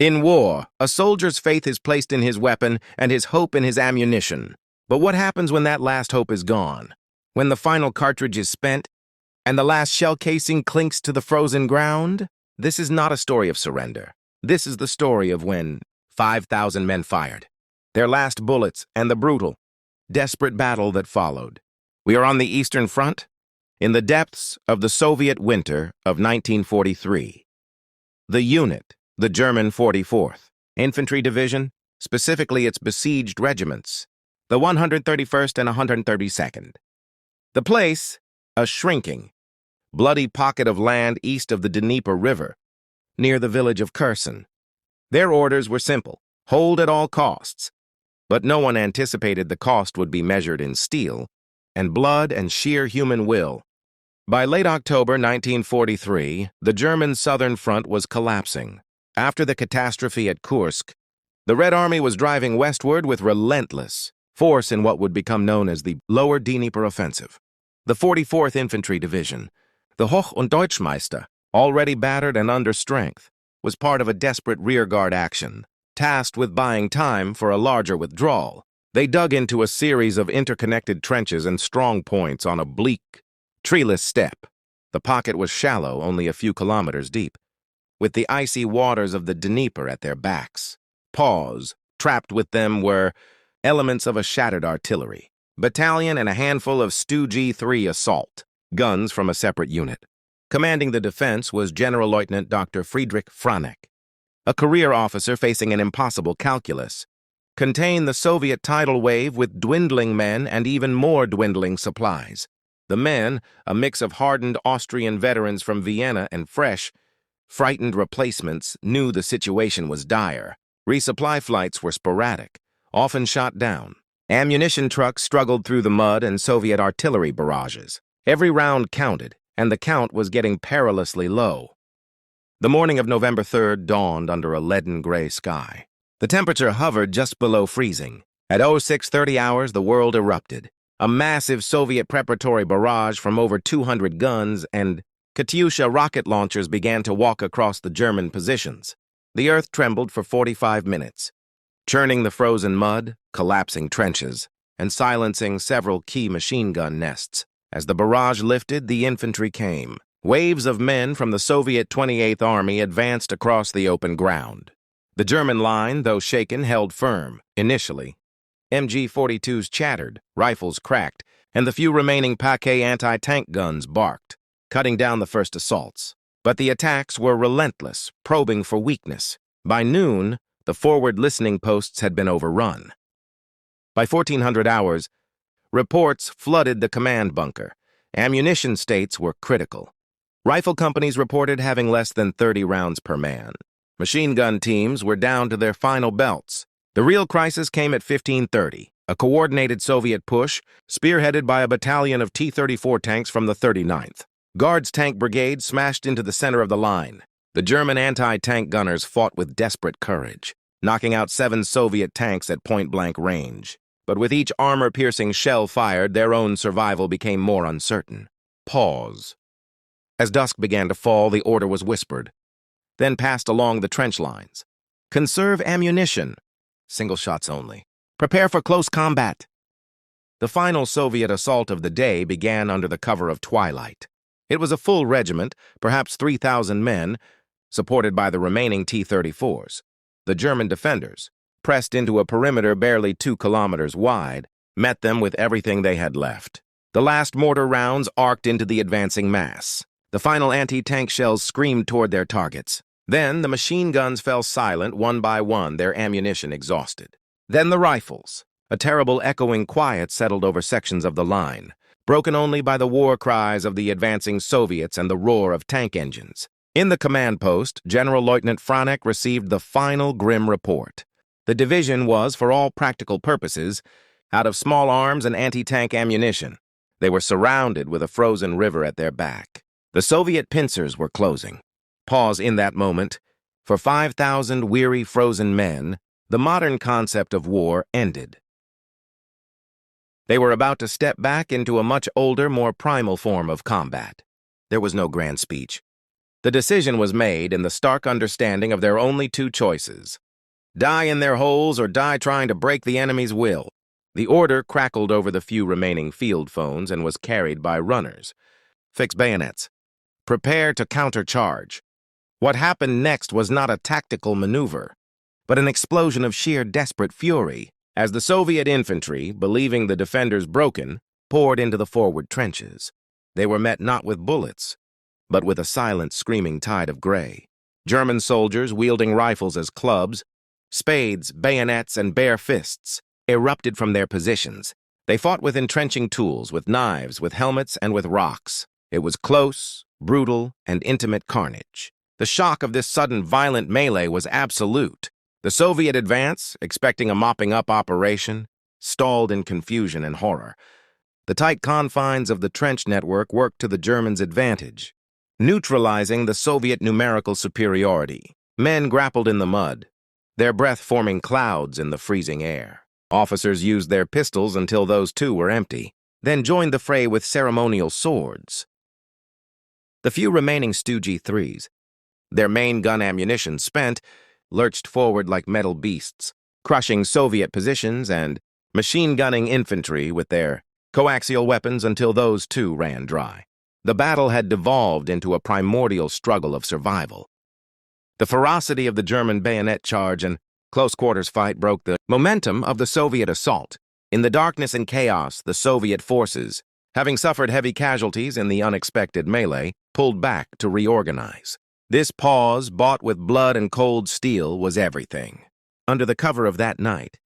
In war, a soldier's faith is placed in his weapon and his hope in his ammunition. But what happens when that last hope is gone? When the final cartridge is spent and the last shell casing clinks to the frozen ground? This is not a story of surrender. This is the story of when 5,000 men fired, their last bullets, and the brutal, desperate battle that followed. We are on the Eastern Front, in the depths of the Soviet winter of 1943. The unit, the German 44th Infantry Division, specifically its besieged regiments, the 131st and 132nd. The place, a shrinking, bloody pocket of land east of the Dnieper River, near the village of Kherson. Their orders were simple: hold at all costs. But no one anticipated the cost would be measured in steel and blood and sheer human will. By late October 1943, the German Southern Front was collapsing. After the catastrophe at Kursk, the Red Army was driving westward with relentless force in what would become known as the Lower Dnieper Offensive. The 44th Infantry Division, the Hoch- und Deutschmeister, already battered and under strength, was part of a desperate rearguard action, tasked with buying time for a larger withdrawal. They dug into a series of interconnected trenches and strong points on a bleak, treeless steppe. The pocket was shallow, only a few kilometers deep, with the icy waters of the Dnieper at their backs. Trapped with them were elements of a shattered artillery, battalion and a handful of Stu G3 assault guns from a separate unit. Commanding the defense was General Lieutenant Dr. Friedrich Franek, a career officer facing an impossible calculus: contain the Soviet tidal wave with dwindling men and even more dwindling supplies. The men, a mix of hardened Austrian veterans from Vienna and fresh, frightened replacements, knew the situation was dire. Resupply flights were sporadic, often shot down. Ammunition trucks struggled through the mud and Soviet artillery barrages. Every round counted, and the count was getting perilously low. The morning of November 3rd dawned under a leaden gray sky. The temperature hovered just below freezing. At 0630 hours, the world erupted. A massive Soviet preparatory barrage from over 200 guns and Katyusha rocket launchers began to walk across the German positions. The earth trembled for 45 minutes, churning the frozen mud, collapsing trenches, and silencing several key machine gun nests. As the barrage lifted, the infantry came. Waves of men from the Soviet 28th Army advanced across the open ground. The German line, though shaken, held firm. Initially, MG-42s chattered, rifles cracked, and the few remaining Paquet anti-tank guns barked, cutting down the first assaults. But the attacks were relentless, probing for weakness. By noon, the forward listening posts had been overrun. By 1400 hours, reports flooded the command bunker. Ammunition states were critical. Rifle companies reported having less than 30 rounds per man. Machine gun teams were down to their final belts. The real crisis came at 1530, a coordinated Soviet push spearheaded by a battalion of T-34 tanks from the 39th. Guards tank brigade smashed into the center of the line. The German anti-tank gunners fought with desperate courage, knocking out 7 Soviet tanks at point-blank range. But with each armor-piercing shell fired, their own survival became more uncertain. Pause. As dusk began to fall, the order was whispered, then passed along the trench lines. Conserve ammunition. Single shots only. Prepare for close combat. The final Soviet assault of the day began under the cover of twilight. It was a full regiment, perhaps 3,000 men, supported by the remaining T-34s. The German defenders, pressed into a perimeter barely 2 kilometers wide, met them with everything they had left. The last mortar rounds arced into the advancing mass. The final anti-tank shells screamed toward their targets. Then the machine guns fell silent one by one, their ammunition exhausted. Then the rifles. A terrible echoing quiet settled over sections of the line, broken only by the war cries of the advancing Soviets and the roar of tank engines. In the command post, General Lieutenant Franek received the final grim report. The division was, for all practical purposes, out of small arms and anti-tank ammunition. They were surrounded with a frozen river at their back. The Soviet pincers were closing. Pause in that moment. For 5,000 weary, frozen men, the modern concept of war ended. They were about to step back into a much older, more primal form of combat. There was no grand speech, The decision was made in the stark understanding of their only two choices: die in their holes or die trying to break the enemy's will. The order crackled over the few remaining field phones and was carried by runners. Fix bayonets. Prepare to countercharge. What happened next was not a tactical maneuver, but an explosion of sheer desperate fury, as the Soviet infantry, believing the defenders broken, poured into the forward trenches. They were met not with bullets, but with a silent, screaming tide of gray. German soldiers, wielding rifles as clubs, spades, bayonets, and bare fists, erupted from their positions. They fought with entrenching tools, with knives, with helmets, and with rocks. It was close, brutal, and intimate carnage. The shock of this sudden violent melee was absolute. The Soviet advance, expecting a mopping-up operation, stalled in confusion and horror. The tight confines of the trench network worked to the Germans' advantage, neutralizing the Soviet numerical superiority. Men grappled in the mud, their breath forming clouds in the freezing air. Officers used their pistols until those too were empty, then joined the fray with ceremonial swords. The few remaining Stu-G3s, their main gun ammunition spent, lurched forward like metal beasts, crushing Soviet positions and machine-gunning infantry with their coaxial weapons until those too ran dry. The battle had devolved into a primordial struggle of survival. The ferocity of the German bayonet charge and close-quarters fight broke the momentum of the Soviet assault. In the darkness and chaos, the Soviet forces, having suffered heavy casualties in the unexpected melee, pulled back to reorganize. This pause, bought with blood and cold steel, was everything. Under the cover of that night,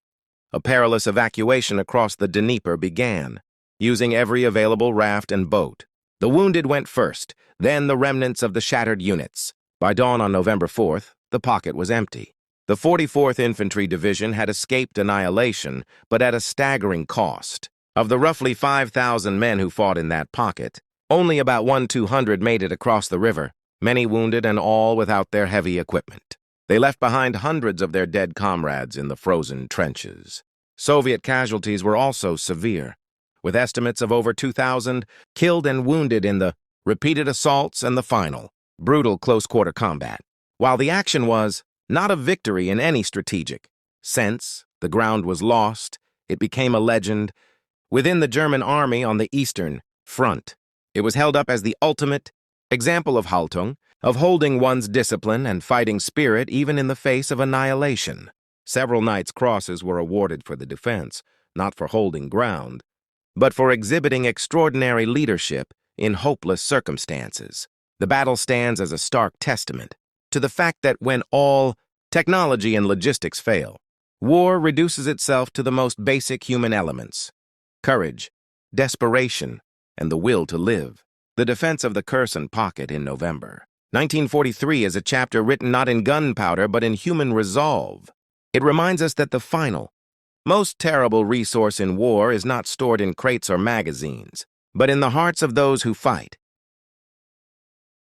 a perilous evacuation across the Dnieper began, using every available raft and boat. The wounded went first, then the remnants of the shattered units. By dawn on November 4th, the pocket was empty. The 44th Infantry Division had escaped annihilation, but at a staggering cost. Of the roughly 5,000 men who fought in that pocket, only about 1,200 made it across the river, many wounded and all without their heavy equipment. They left behind hundreds of their dead comrades in the frozen trenches. Soviet casualties were also severe, with estimates of over 2,000 killed and wounded in the repeated assaults and the final, brutal close-quarter combat. While the action was not a victory in any strategic sense, the ground was lost, it became a legend within the German army on the Eastern Front. It was held up as the ultimate example of Haltung, of holding one's discipline and fighting spirit even in the face of annihilation. Several Knights' Crosses were awarded for the defense, not for holding ground, but for exhibiting extraordinary leadership in hopeless circumstances. The battle stands as a stark testament to the fact that when all technology and logistics fail, war reduces itself to the most basic human elements: courage, desperation, and the will to live. The defense of the Kherson pocket in November 1943 is a chapter written not in gunpowder but in human resolve. It reminds us that the final, most terrible resource in war is not stored in crates or magazines, but in the hearts of those who fight.